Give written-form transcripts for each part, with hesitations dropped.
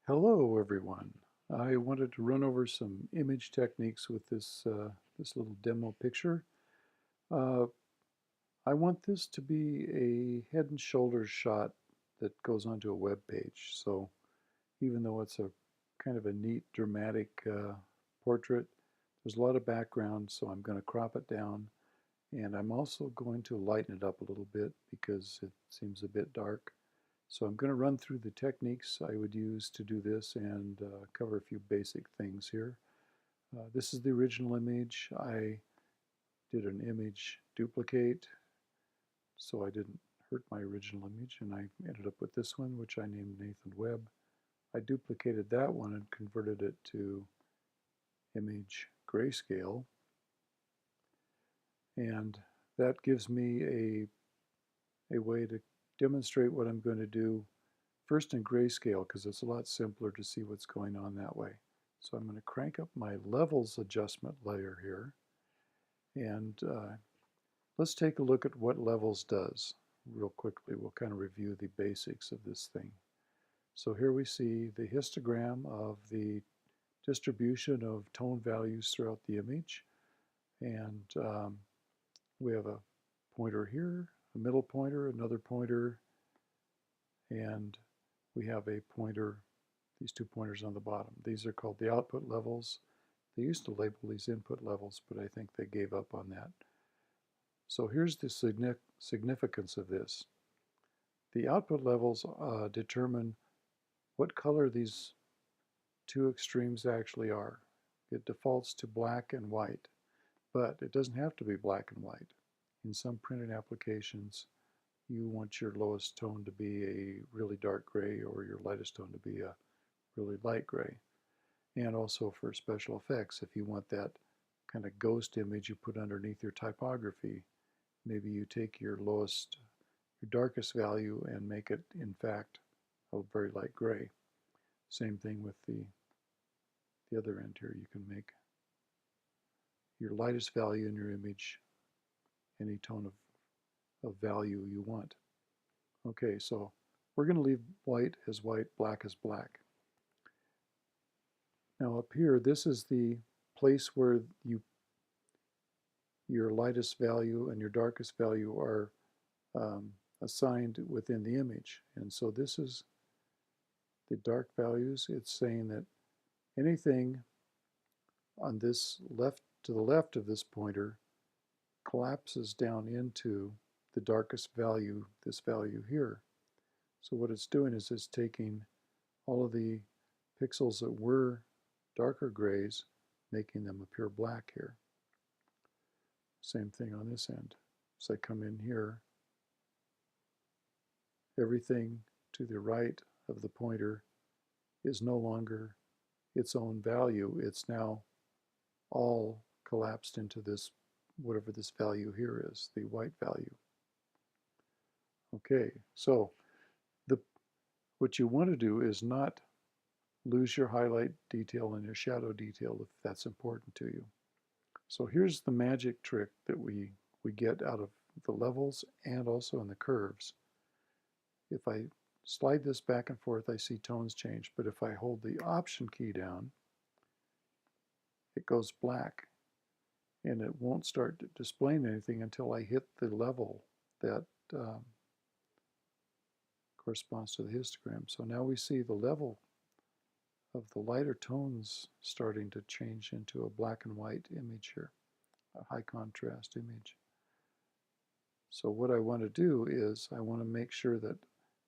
Hello everyone. I wanted to run over some image techniques with this little demo picture. Uh, I want this to be a head and shoulders shot that goes onto a web page. So even though it's a kind of a neat dramatic portrait, there's a lot of background, so I'm going to crop it down, and I'm also going to lighten it up a little bit because it seems a bit dark. So I'm going to run through the techniques I would use to do this and cover a few basic things here. This is the original image. I did an image duplicate so I didn't hurt my original image, and I ended up with this one, which I named Nathan Webb. I duplicated that one and converted it to image grayscale, and that gives me a way to demonstrate what I'm going to do first in grayscale, because it's a lot simpler to see what's going on that way. So I'm going to crank up my levels adjustment layer here, and let's take a look at what levels does real quickly. We'll kind of review the basics of this thing. So here we see the histogram of the distribution of tone values throughout the image, and we have a pointer here, a middle pointer, another pointer, and we have a pointer, these two pointers on the bottom. These are called the output levels. They used to label these input levels, but I think they gave up on that. So here's the significance of this. The output levels determine what color these two extremes actually are. It defaults to black and white, but it doesn't have to be black and white. In some printed applications, you want your lowest tone to be a really dark gray or your lightest tone to be a really light gray. And also for special effects, if you want that kind of ghost image you put underneath your typography, maybe you take your darkest value and make it, in fact, a very light gray. Same thing with the other end here. You can make your lightest value in your image any tone of value you want. Okay, so we're going to leave white as white, black as black. Now up here, this is the place where your lightest value and your darkest value are assigned within the image. And so this is the dark values. It's saying that anything on this to the left of this pointer collapses down into the darkest value, this value here. So what it's doing is it's taking all of the pixels that were darker grays, making them appear black here. Same thing on this end. So I come in here, everything to the right of the pointer is no longer its own value. It's now all collapsed into this, whatever this value here is, the white value. Okay, so what you want to do is not lose your highlight detail and your shadow detail if that's important to you. So here's the magic trick that we get out of the levels and also in the curves. If I slide this back and forth, I see tones change, but if I hold the Option key down, it goes black, and it won't start displaying anything until I hit the level that corresponds to the histogram. So now we see the level of the lighter tones starting to change into a black and white image here, a high contrast image. So what I want to do is I want to make sure that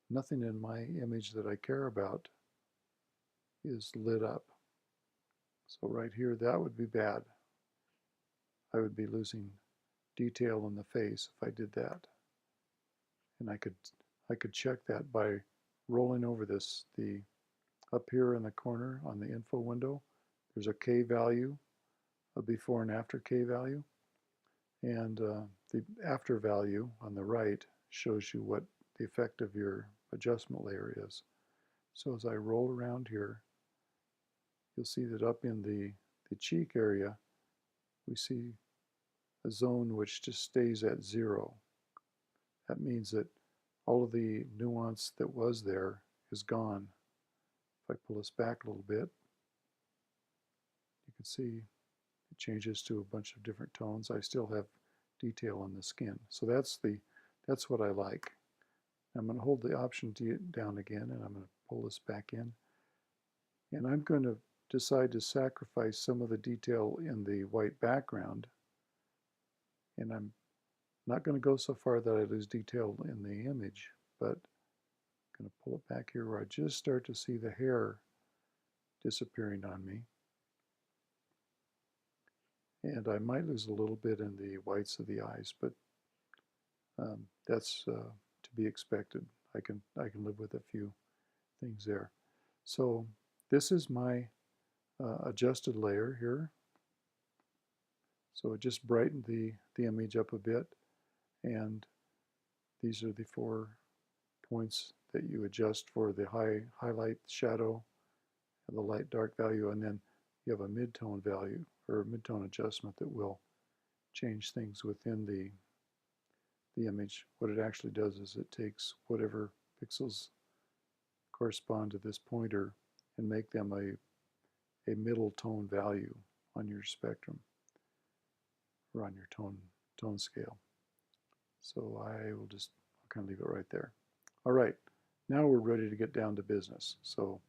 nothing in my image that I care about is lit up. So right here, that would be bad. I would be losing detail in the face if I did that. And I could check that by rolling over this. Up here in the corner on the info window, there's a K value, a before and after K value. And the after value on the right shows you what the effect of your adjustment layer is. So as I roll around here, you'll see that up in the cheek area, we see a zone which just stays at 0. That means that all of the nuance that was there is gone. If I pull this back a little bit, you can see it changes to a bunch of different tones. I still have detail on the skin. So that's what I like. I'm going to hold the Option down again, and I'm going to pull this back in. And I'm going to decide to sacrifice some of the detail in the white background. And I'm not going to go so far that I lose detail in the image, but I'm going to pull it back here where I just start to see the hair disappearing on me. And I might lose a little bit in the whites of the eyes, but that's to be expected. I can live with a few things there. So this is my adjusted layer here. So it just brightened the image up a bit, and these are the 4 points that you adjust for the highlight, shadow, and the light dark value, and then you have a mid-tone value or mid-tone adjustment that will change things within the image. What it actually does is it takes whatever pixels correspond to this pointer and make them a middle tone value on your spectrum or on your tone scale. So I will just kind of leave it right there. All right, now we're ready to get down to business. So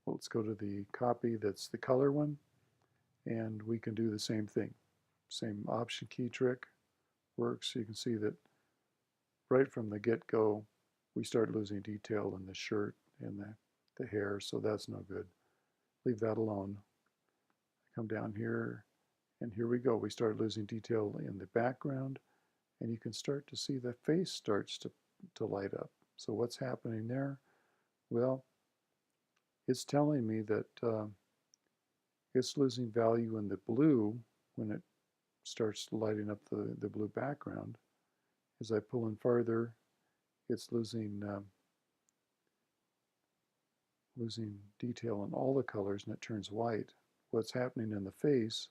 let's go to the copy that's the color one, and we can do the same thing. Same Option key trick works. You can see that right from the get-go, we start losing detail in the shirt and the hair, so that's no good. Leave that alone. Come down here, and here we go. We start losing detail in the background, and you can start to see the face starts to light up. So what's happening there? Well, it's telling me that it's losing value in the blue when it starts lighting up the blue background. As I pull in farther, it's losing detail in all the colors, and it turns white. What's happening in the face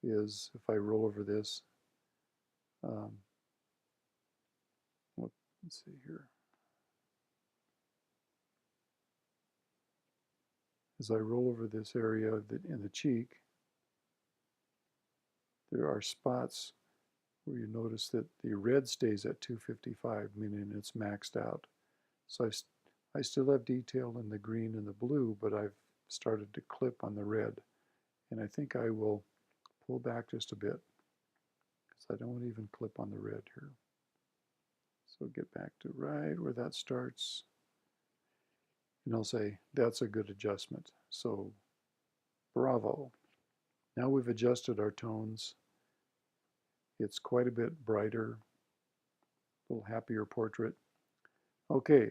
is, if I roll over this, let's see here. As I roll over this area in the cheek, there are spots where you notice that the red stays at 255, meaning it's maxed out. So I still have detail in the green and the blue, but I've started to clip on the red. And I think I will pull back just a bit, because I don't want to even clip on the red here. So get back to right where that starts. And I'll say, that's a good adjustment. So bravo. Now we've adjusted our tones. It's quite a bit brighter, a little happier portrait. Okay,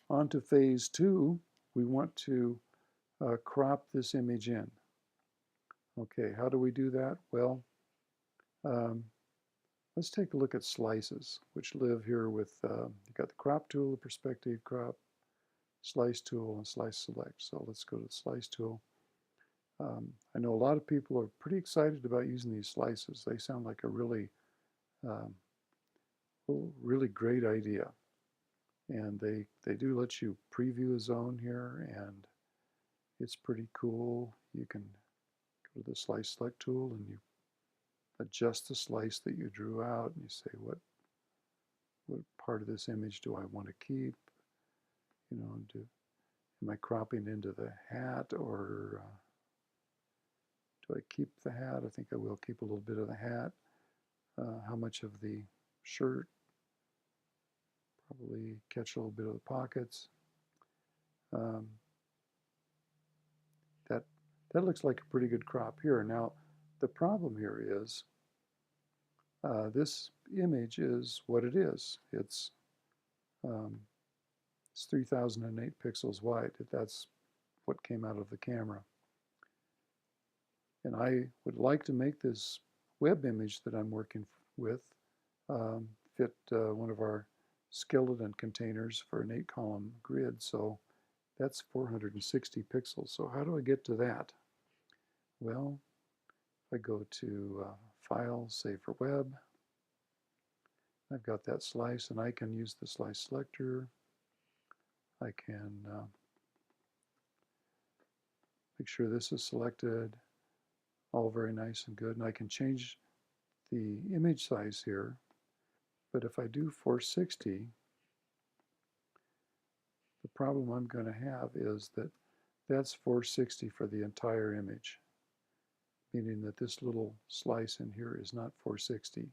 on to phase 2. We want to crop this image in. Okay, how do we do that? Well, let's take a look at slices, which live here with, you've got the crop tool, the perspective crop, slice tool, and slice select. So let's go to the slice tool. I know a lot of people are pretty excited about using these slices. They sound like a really great idea. And they do let you preview a zone here, and it's pretty cool. You can go to the slice select tool and you adjust the slice that you drew out, and you say, what part of this image do I want to keep? You know, am I cropping into the hat, or do I keep the hat? I think I will keep a little bit of the hat. How much of the shirt? Probably catch a little bit of the pockets. That looks like a pretty good crop here. Now, the problem here is this image is what it is. It's 3008 pixels wide. That's what came out of the camera. And I would like to make this web image that I'm working with fit one of our skeleton containers for an 8-column grid. So that's 460 pixels. So how do I get to that? Well, if I go to File, Save for Web, I've got that slice, and I can use the slice selector. I can Make sure this is selected, all very nice and good. And I can change the image size here, but if I do 460, the problem I'm going to have is that that's 460 for the entire image, meaning that this little slice in here is not 460.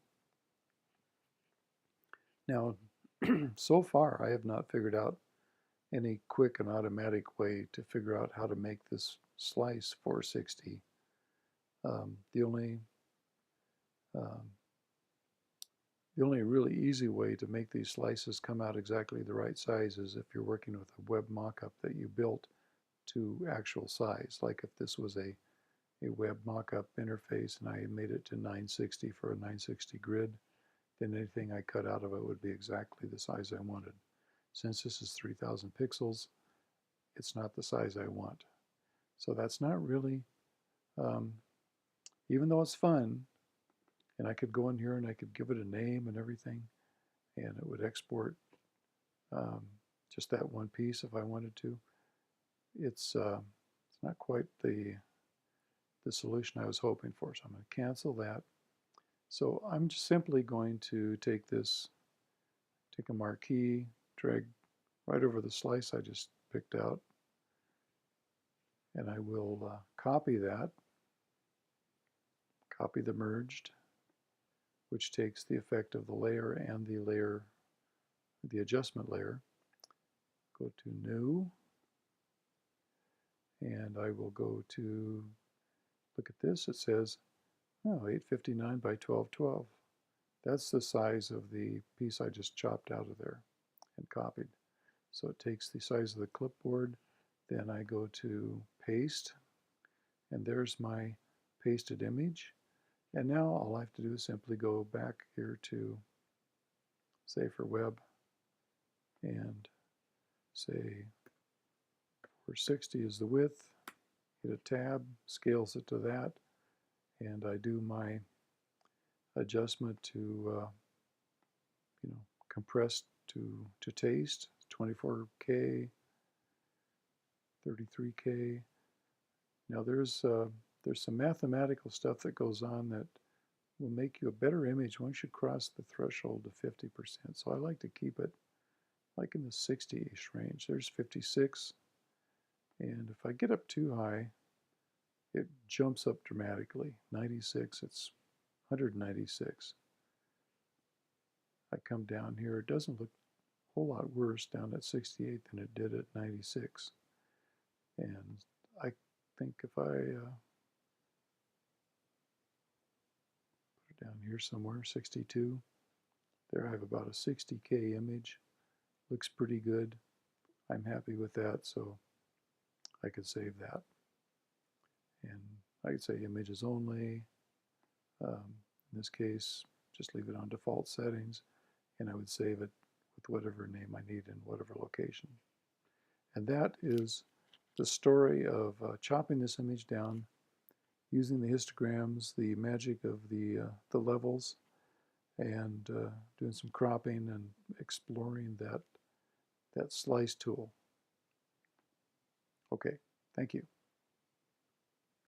Now, so far I have not figured out any quick and automatic way to figure out how to make this slice 460. The only really easy way to make these slices come out exactly the right size is if you're working with a web mockup that you built to actual size. Like if this was a web mockup interface and I made it to 960 for a 960 grid, then anything I cut out of it would be exactly the size I wanted. Since this is 3000 pixels, it's not the size I want. So that's not really, even though it's fun, and I could go in here and I could give it a name and everything, and it would export just that one piece if I wanted to. It's not quite the solution I was hoping for, so I'm going to cancel that. So I'm just simply going to take a marquee, drag right over the slice I just picked out, and I will copy that, copy the merged, which takes the effect of the layer and the adjustment layer. Go to New, and I will go to, look at this, it says, oh, 859 by 1212. That's the size of the piece I just chopped out of there and copied. So it takes the size of the clipboard, then I go to Paste, and there's my pasted image. And now all I have to do is simply go back here to Safer Web and say 460 is the width, hit a tab, scales it to that, and I do my adjustment to compress to taste, 24K, 33K. Now there's some mathematical stuff that goes on that will make you a better image once you cross the threshold of 50%. So I like to keep it like in the 60-ish range. There's 56, and if I get up too high, it jumps up dramatically. 96, it's 196. I come down here, it doesn't look a whole lot worse down at 68 than it did at 96. And I think if I put it down here somewhere, 62, there I have about a 60K image. Looks pretty good. I'm happy with that, so I could save that. And I could say images only. In this case, just leave it on default settings, and I would save it with whatever name I need in whatever location. And that is the story of chopping this image down, using the histograms, the magic of the levels, and doing some cropping and exploring that slice tool. Okay, thank you.